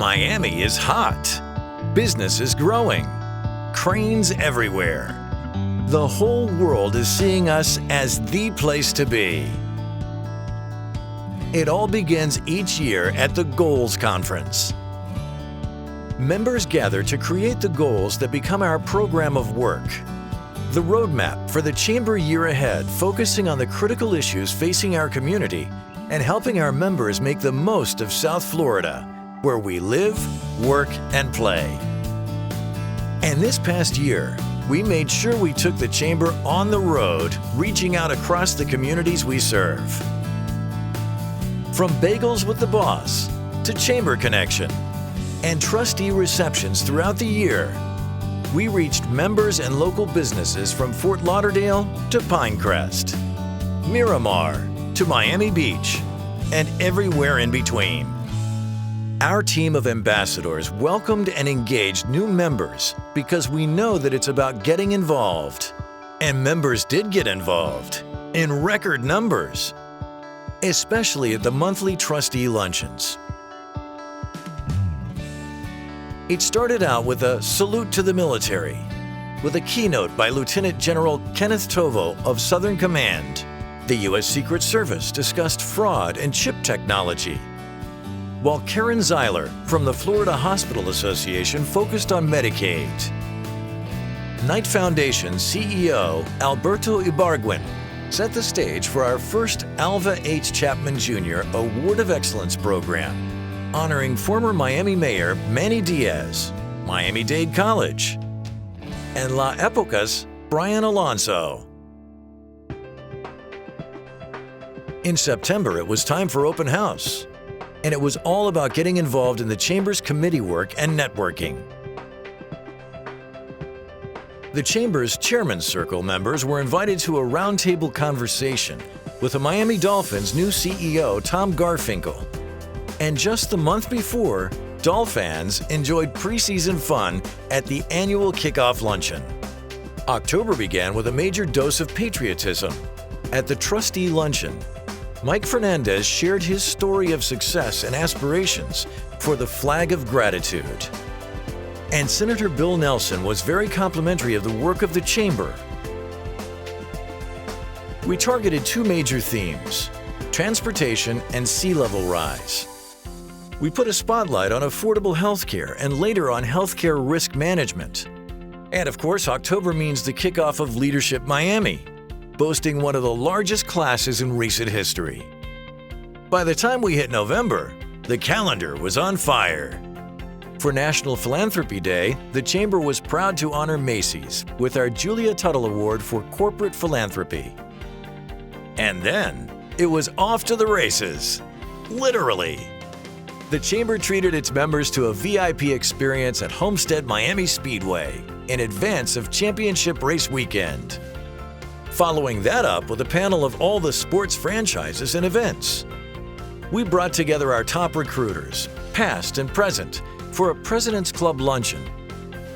Miami is hot. Business is growing. Cranes everywhere. The whole world is seeing us as the place to be. It all begins each year at the Goals Conference. Members gather to create the goals that become our program of work. The roadmap for the Chamber year ahead, focusing on the critical issues facing our community and helping our members make the most of South Florida, where we live, work, and play. And this past year, we made sure we took the Chamber on the road, reaching out across the communities we serve. From bagels with the boss to Chamber Connection and trustee receptions throughout the year, we reached members and local businesses from Fort Lauderdale to Pinecrest, Miramar to Miami Beach, and everywhere in between. Our team of ambassadors welcomed and engaged new members because we know that it's about getting involved. And members did get involved in record numbers, especially at the monthly trustee luncheons. It started out with a salute to the military, with a keynote by Lieutenant General Kenneth Tovo of Southern Command. The U.S. Secret Service discussed fraud and chip technology, while Karen Zeiler from the Florida Hospital Association focused on Medicaid. Knight Foundation CEO Alberto Ibargüen set the stage for our first Alva H. Chapman Jr. Award of Excellence program, honoring former Miami Mayor Manny Diaz, Miami-Dade College, and La Época's Brian Alonso. In September, it was time for open house, and it was all about getting involved in the Chamber's committee work and networking. The Chamber's Chairman's Circle members were invited to a roundtable conversation with the Miami Dolphins' new CEO, Tom Garfinkel. And just the month before, Dolphins enjoyed preseason fun at the annual kickoff luncheon. October began with a major dose of patriotism. At the trustee luncheon, Mike Fernandez shared his story of success and aspirations for the flag of gratitude. And Senator Bill Nelson was very complimentary of the work of the Chamber. We targeted two major themes: transportation and sea level rise. We put a spotlight on affordable healthcare and later on healthcare risk management. And of course, October means the kickoff of Leadership Miami, boasting one of the largest classes in recent history. By the time we hit November, the calendar was on fire. For National Philanthropy Day, the Chamber was proud to honor Macy's with our Julia Tuttle Award for Corporate Philanthropy. And then, it was off to the races. Literally. The Chamber treated its members to a VIP experience at Homestead Miami Speedway in advance of Championship Race Weekend. Following that up with a panel of all the sports franchises and events. We brought together our top recruiters, past and present, for a President's Club luncheon.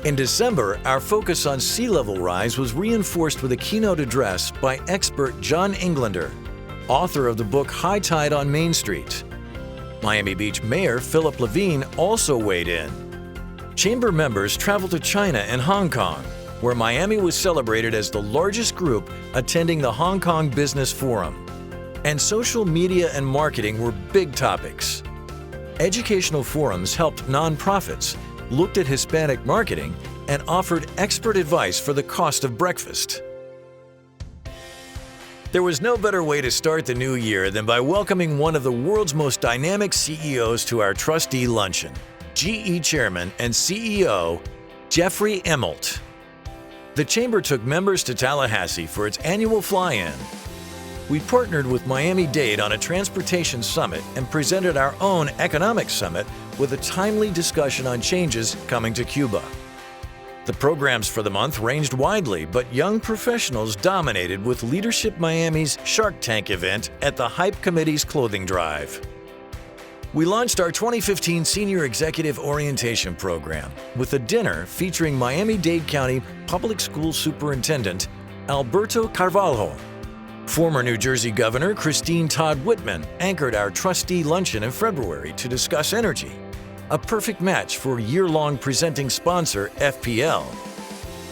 In December, our focus on sea level rise was reinforced with a keynote address by expert John Englander, author of the book High Tide on Main Street. Miami Beach Mayor Philip Levine also weighed in. Chamber members traveled to China and Hong Kong, where Miami was celebrated as the largest group attending the Hong Kong Business Forum. And social media and marketing were big topics. Educational forums helped nonprofits, looked at Hispanic marketing, and offered expert advice for the cost of breakfast. There was no better way to start the new year than by welcoming one of the world's most dynamic CEOs to our trustee luncheon, GE Chairman and CEO Jeffrey Immelt. The Chamber took members to Tallahassee for its annual fly-in. We partnered with Miami-Dade on a transportation summit and presented our own economic summit with a timely discussion on changes coming to Cuba. The programs for the month ranged widely, but young professionals dominated with Leadership Miami's Shark Tank event at the Hype Committee's clothing drive. We launched our 2015 Senior Executive Orientation Program with a dinner featuring Miami-Dade County Public School Superintendent Alberto Carvalho. Former New Jersey Governor Christine Todd Whitman anchored our trustee luncheon in February to discuss energy. a perfect match for year-long presenting sponsor FPL.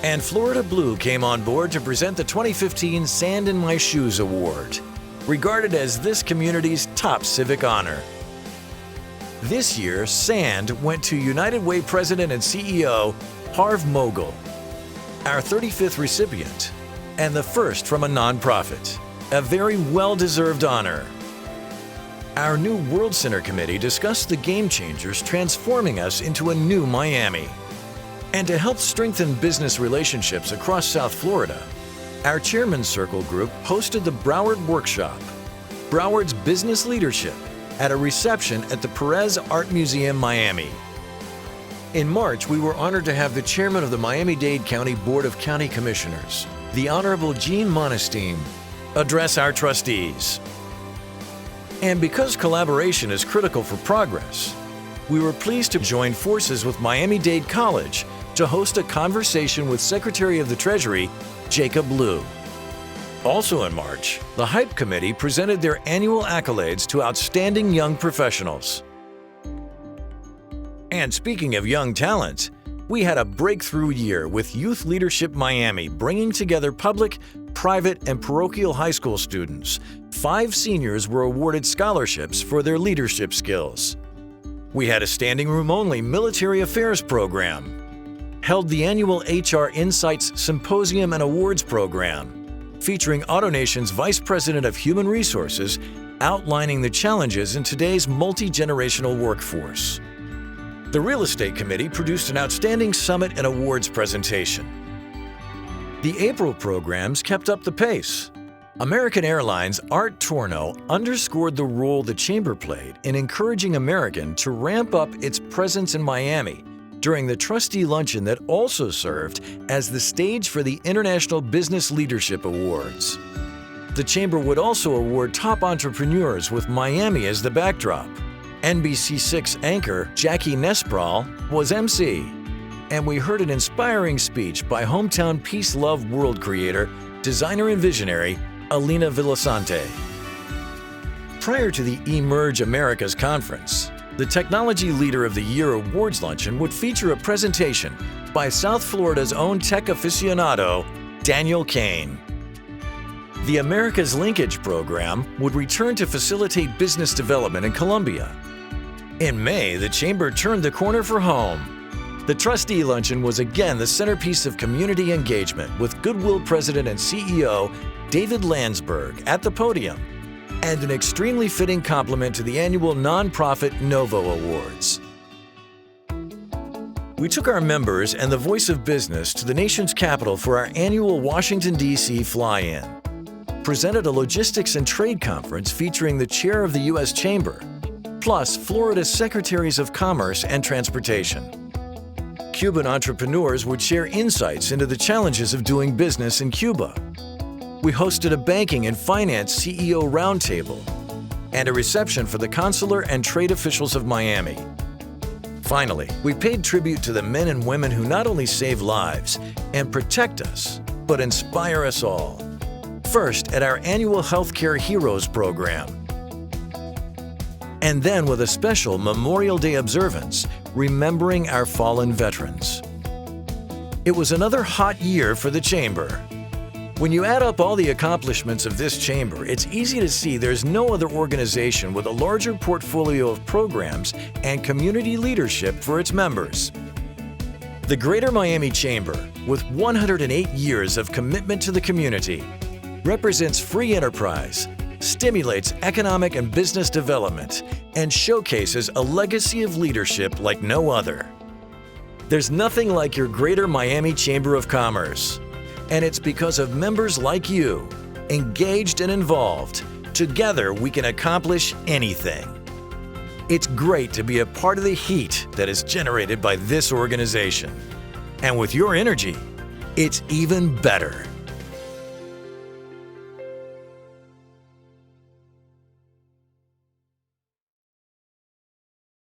And Florida Blue came on board to present the 2015 Sand in My Shoes Award, regarded as this community's top civic honor. This year, Sand went to United Way President and CEO Harv Mogul, our 35th recipient, and the first from a nonprofit. A very well-deserved honor. Our new World Center Committee discussed the game changers transforming us into a new Miami. And to help strengthen business relationships across South Florida, our Chairman's Circle group hosted the Broward Workshop, Broward's Business Leadership, at a reception at the Perez Art Museum, Miami. In March, we were honored to have the chairman of the Miami-Dade County Board of County Commissioners, the Honorable Gene Monestein, address our trustees. And because collaboration is critical for progress, we were pleased to join forces with Miami-Dade College to host a conversation with Secretary of the Treasury, Jacob Lew. Also in March, the HYPE Committee presented their annual accolades to outstanding young professionals. And speaking of young talent, we had a breakthrough year with Youth Leadership Miami bringing together public, private, and parochial high school students. 5 seniors were awarded scholarships for their leadership skills. We had a standing room only military affairs program, held the annual HR Insights Symposium and Awards program, featuring AutoNation's Vice President of Human Resources outlining the challenges in today's multi-generational workforce. The Real Estate Committee produced an outstanding summit and awards presentation. The April programs kept up the pace. American Airlines' Art Torno underscored the role the Chamber played in encouraging American to ramp up its presence in Miami during the trustee luncheon that also served as the stage for the International Business Leadership Awards. The Chamber would also award top entrepreneurs with Miami as the backdrop. NBC6 anchor Jackie Nespral was MC, and we heard an inspiring speech by hometown Peace Love World creator, designer and visionary Alina Villasante. Prior to the Emerge Americas conference, the Technology Leader of the Year Awards Luncheon would feature a presentation by South Florida's own tech aficionado, Daniel Kane. The Americas Linkage program would return to facilitate business development in Colombia. In May, the Chamber turned the corner for home. The Trustee Luncheon was again the centerpiece of community engagement with Goodwill President and CEO David Landsberg at the podium, and an extremely fitting complement to the annual nonprofit Novo Awards. We took our members and the voice of business to the nation's capital for our annual Washington, D.C. fly-in, presented a logistics and trade conference featuring the chair of the U.S. Chamber, plus Florida's Secretaries of Commerce and Transportation. Cuban entrepreneurs would share insights into the challenges of doing business in Cuba. We hosted a banking and finance CEO roundtable and a reception for the consular and trade officials of Miami. Finally, we paid tribute to the men and women who not only save lives and protect us, but inspire us all. First, at our annual Healthcare Heroes program, and then with a special Memorial Day observance, remembering our fallen veterans. It was another hot year for the Chamber. When you add up all the accomplishments of this Chamber, it's easy to see there's no other organization with a larger portfolio of programs and community leadership for its members. The Greater Miami Chamber, with 108 years of commitment to the community, represents free enterprise, stimulates economic and business development, and showcases a legacy of leadership like no other. There's nothing like your Greater Miami Chamber of Commerce. And it's because of members like you, engaged and involved, together we can accomplish anything. It's great to be a part of the heat that is generated by this organization. And with your energy, it's even better.